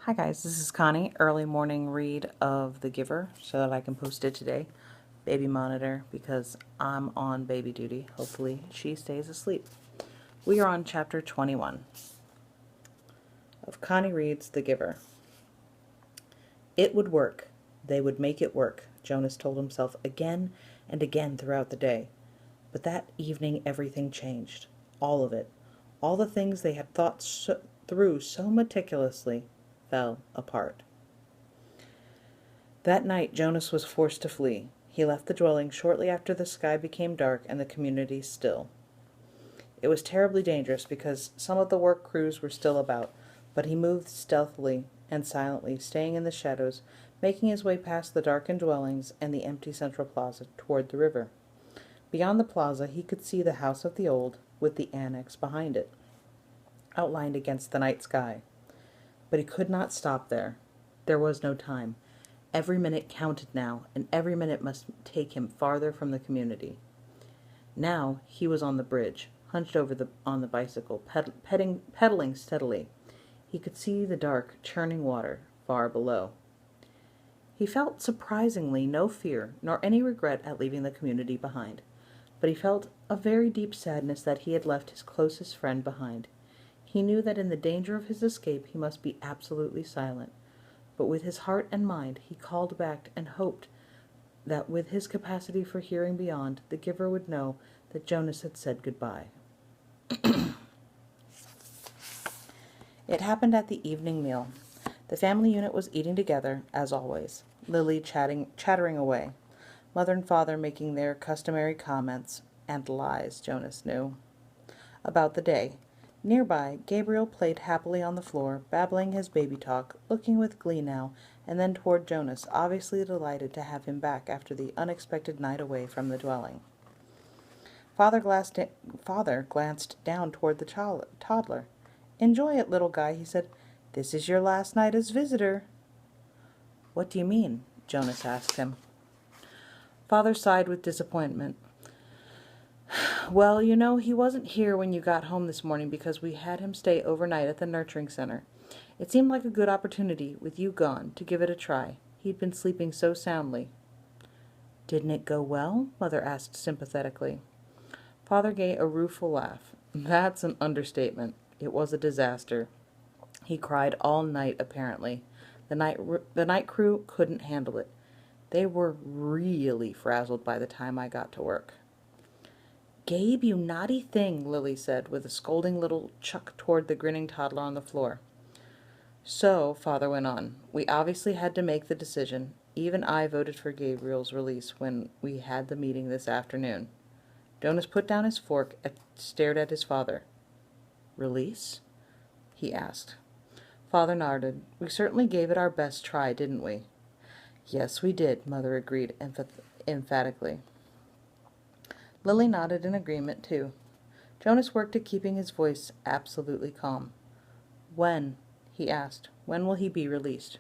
Hi guys, this is Connie. Early morning read of The Giver so that I can post it today. Baby monitor because I'm on baby duty. Hopefully she stays asleep. We are on chapter 21 of Connie Reads The Giver. It would work. They would make it work, Jonas told himself again and again throughout the day. But that evening everything changed. All of it. All the things they had thought through so meticulously fell apart. That night Jonas was forced to flee. He left the dwelling shortly after the sky became dark and the community still. It was terribly dangerous because some of the work crews were still about, but he moved stealthily and silently, staying in the shadows, making his way past the darkened dwellings and the empty central plaza toward the river. Beyond the plaza he could see the house of the old, with the annex behind it, outlined against the night sky. But he could not stop there. There was no time. Every minute counted now, and every minute must take him farther from the community. Now he was on the bridge, hunched over on the bicycle, pedaling steadily. He could see the dark, churning water far below. He felt surprisingly no fear nor any regret at leaving the community behind, but he felt a very deep sadness that he had left his closest friend behind. He knew that in the danger of his escape he must be absolutely silent, but with his heart and mind he called back and hoped that with his capacity for hearing beyond, the giver would know that Jonas had said goodbye. It happened at the evening meal. The family unit was eating together, as always, Lily chattering away, mother and father making their customary comments, and lies, Jonas knew, about the day. Nearby, Gabriel played happily on the floor, babbling his baby talk, looking with glee now and then toward Jonas, obviously delighted to have him back after the unexpected night away from the dwelling. Father glanced down toward the toddler. "Enjoy it, little guy," he said. "This is your last night as visitor." "What do you mean?" Jonas asked him. Father sighed with disappointment. "Well, he wasn't here when you got home this morning because we had him stay overnight at the nurturing center. It seemed like a good opportunity, with you gone, to give it a try. He'd been sleeping so soundly." "Didn't it go well?" Mother asked sympathetically. Father gave a rueful laugh. "That's an understatement. It was a disaster. He cried all night, apparently. The night crew couldn't handle it. They were really frazzled by the time I got to work." "Gabe, you naughty thing," Lily said, with a scolding little chuck toward the grinning toddler on the floor. "So," Father went on, "we obviously had to make the decision. Even I voted for Gabriel's release when we had the meeting this afternoon." Jonas put down his fork and stared at his father. "Release?" he asked. Father nodded. "We certainly gave it our best try, didn't we?" "Yes, we did," Mother agreed emphatically. Lily nodded in agreement, too. Jonas worked at keeping his voice absolutely calm. "When?" he asked. "When will he be released?"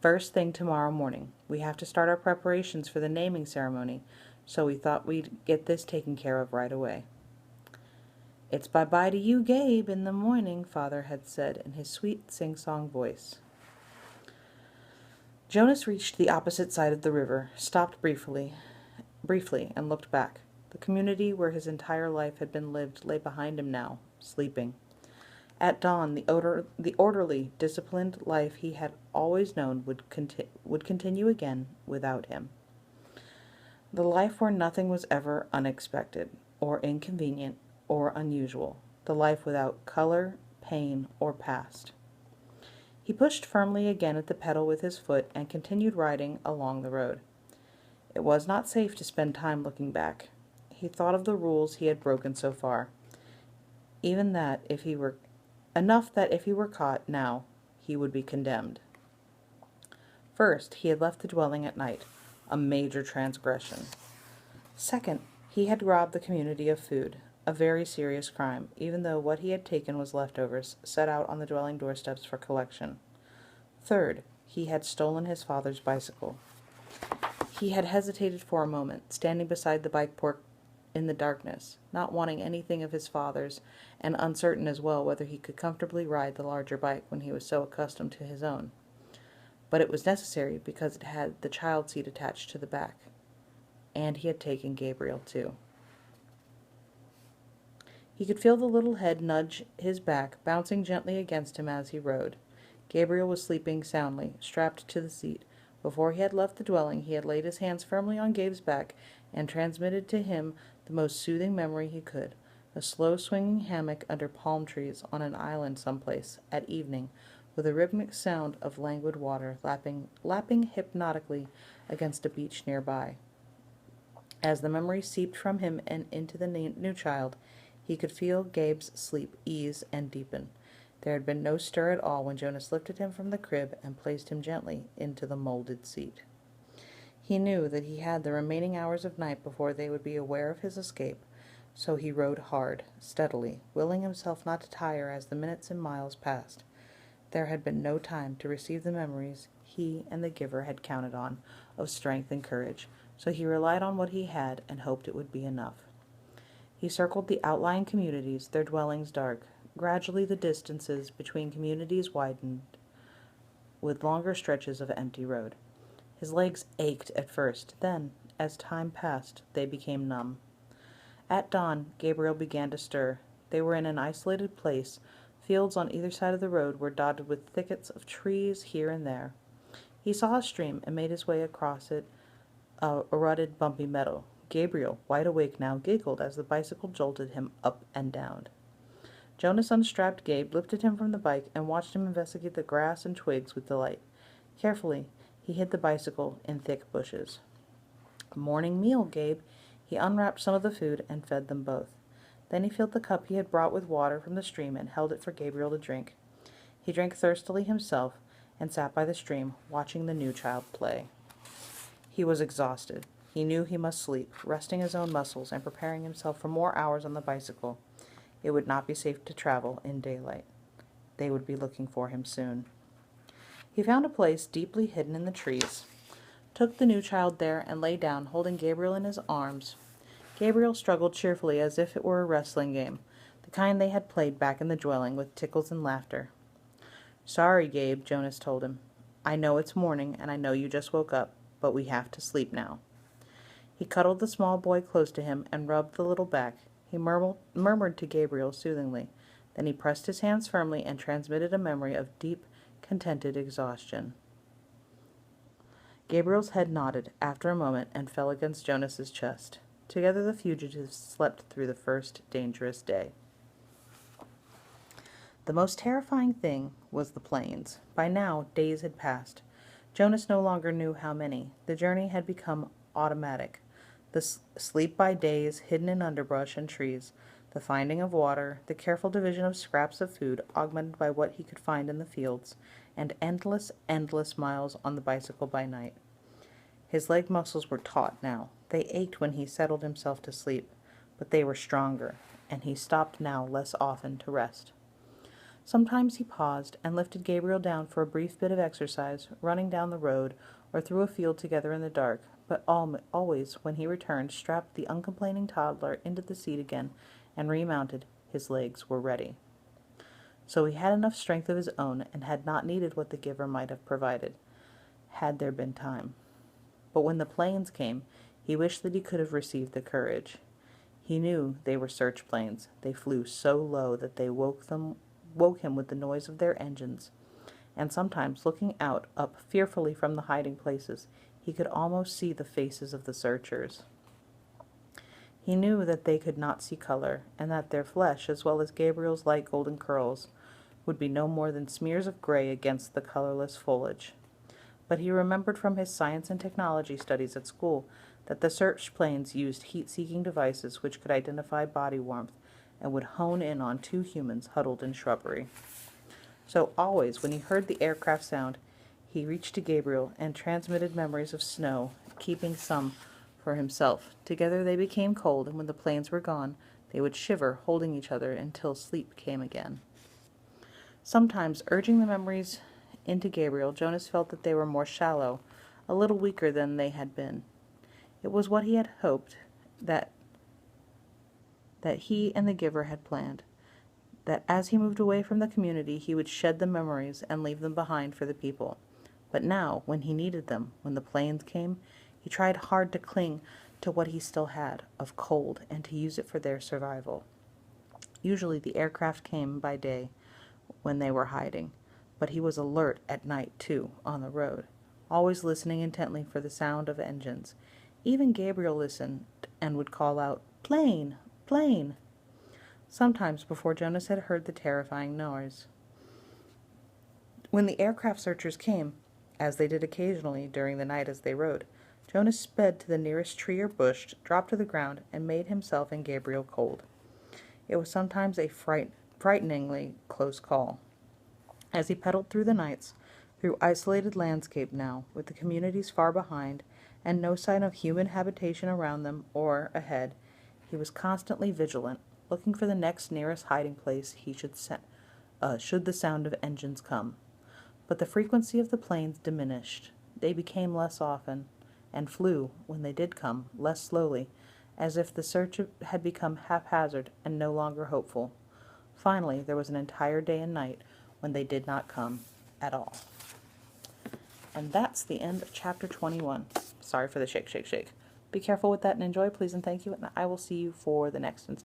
"First thing tomorrow morning. We have to start our preparations for the naming ceremony, so we thought we'd get this taken care of right away." "It's bye-bye to you, Gabe, in the morning," Father had said in his sweet sing-song voice. Jonas reached the opposite side of the river, stopped briefly, and looked back. The community where his entire life had been lived lay behind him now, sleeping. At dawn, the orderly, disciplined life he had always known would continue again without him. The life where nothing was ever unexpected, or inconvenient, or unusual. The life without color, pain, or past. He pushed firmly again at the pedal with his foot and continued riding along the road. It was not safe to spend time looking back. He thought of the rules he had broken so far. Enough that if he were caught now, he would be condemned. First, he had left the dwelling at night, a major transgression. Second, he had robbed the community of food, a very serious crime, even though what he had taken was leftovers set out on the dwelling doorsteps for collection. Third, he had stolen his father's bicycle. He had hesitated for a moment, standing beside the in the darkness, not wanting anything of his father's, and uncertain as well whether he could comfortably ride the larger bike when he was so accustomed to his own. But it was necessary because it had the child seat attached to the back. And he had taken Gabriel, too. He could feel the little head nudge his back, bouncing gently against him as he rode. Gabriel was sleeping soundly, strapped to the seat. Before he had left the dwelling, he had laid his hands firmly on Gabe's back and transmitted to him the most soothing memory he could. A slow swinging hammock under palm trees on an island someplace, at evening, with a rhythmic sound of languid water lapping hypnotically against a beach nearby. As the memory seeped from him and into the new child, he could feel Gabe's sleep ease and deepen. There had been no stir at all when Jonas lifted him from the crib and placed him gently into the molded seat. He knew that he had the remaining hours of night before they would be aware of his escape, so he rode hard, steadily, willing himself not to tire as the minutes and miles passed. There had been no time to receive the memories he and the giver had counted on, of strength and courage, so he relied on what he had and hoped it would be enough. He circled the outlying communities, their dwellings dark. Gradually the distances between communities widened, with longer stretches of empty road. His legs ached at first, then, as time passed, they became numb. At dawn, Gabriel began to stir. They were in an isolated place. Fields on either side of the road were dotted with thickets of trees here and there. He saw a stream and made his way across it, a rutted, bumpy meadow. Gabriel, wide awake now, giggled as the bicycle jolted him up and down. Jonas unstrapped Gabe, lifted him from the bike, and watched him investigate the grass and twigs with delight. Carefully, he hid the bicycle in thick bushes. A morning meal, Gabe. He unwrapped some of the food and fed them both. Then he filled the cup he had brought with water from the stream and held it for Gabriel to drink. He drank thirstily himself and sat by the stream, watching the new child play. He was exhausted. He knew he must sleep, resting his own muscles and preparing himself for more hours on the bicycle. It would not be safe to travel in daylight. They would be looking for him soon. He found a place deeply hidden in the trees, took the new child there, and lay down, holding Gabriel in his arms. Gabriel struggled cheerfully as if it were a wrestling game, the kind they had played back in the dwelling with tickles and laughter. "Sorry, Gabe," Jonas told him. "I know it's morning, and I know you just woke up, but we have to sleep now." He cuddled the small boy close to him and rubbed the little back. He murmured to Gabriel soothingly. Then he pressed his hands firmly and transmitted a memory of deep, contented exhaustion. Gabriel's head nodded after a moment and fell against Jonas's chest. Together the fugitives slept through the first dangerous day. The most terrifying thing was the plains. By now, days had passed. Jonas no longer knew how many. The journey had become automatic. The sleep by days, hidden in underbrush and trees, the finding of water, the careful division of scraps of food, augmented by what he could find in the fields, and endless, endless miles on the bicycle by night. His leg muscles were taut now. They ached when he settled himself to sleep, but they were stronger, and he stopped now less often to rest. Sometimes he paused and lifted Gabriel down for a brief bit of exercise, running down the road or through a field together in the dark, but always, when he returned, strapped the uncomplaining toddler into the seat again and remounted. His legs were ready. So he had enough strength of his own and had not needed what the giver might have provided, had there been time. But when the planes came, he wished that he could have received the courage. He knew they were search planes. They flew so low that they woke him with the noise of their engines, and sometimes, looking up fearfully from the hiding places, he could almost see the faces of the searchers. He knew that they could not see color, and that their flesh, as well as Gabriel's light golden curls, would be no more than smears of gray against the colorless foliage. But he remembered from his science and technology studies at school that the search planes used heat-seeking devices which could identify body warmth and would hone in on two humans huddled in shrubbery. So always, when he heard the aircraft sound, he reached to Gabriel and transmitted memories of snow, keeping some for himself. Together they became cold, and when the planes were gone, they would shiver, holding each other until sleep came again. Sometimes, urging the memories into Gabriel, Jonas felt that they were more shallow, a little weaker than they had been. It was what he had hoped, that that he and the giver had planned, that as he moved away from the community, he would shed the memories and leave them behind for the people. But now, when he needed them, when the planes came, he tried hard to cling to what he still had of cold and to use it for their survival. Usually the aircraft came by day when they were hiding, but he was alert at night, too, on the road, always listening intently for the sound of engines. Even Gabriel listened and would call out, "Plane! Plane!" sometimes before Jonas had heard the terrifying noise. When the aircraft searchers came, as they did occasionally during the night as they rode, Jonas sped to the nearest tree or bush, dropped to the ground, and made himself and Gabriel cold. It was sometimes a frighteningly close call. As he pedaled through the nights, through isolated landscape now, with the communities far behind, and no sign of human habitation around them or ahead, he was constantly vigilant, looking for the next nearest hiding place he should the sound of engines come. But the frequency of the planes diminished. They became less often, and flew, when they did come, less slowly, as if the search had become haphazard and no longer hopeful. Finally, there was an entire day and night when they did not come at all. And that's the end of chapter 21. Sorry for the shake, shake, shake. Be careful with that and enjoy, please and thank you, and I will see you for the next installment.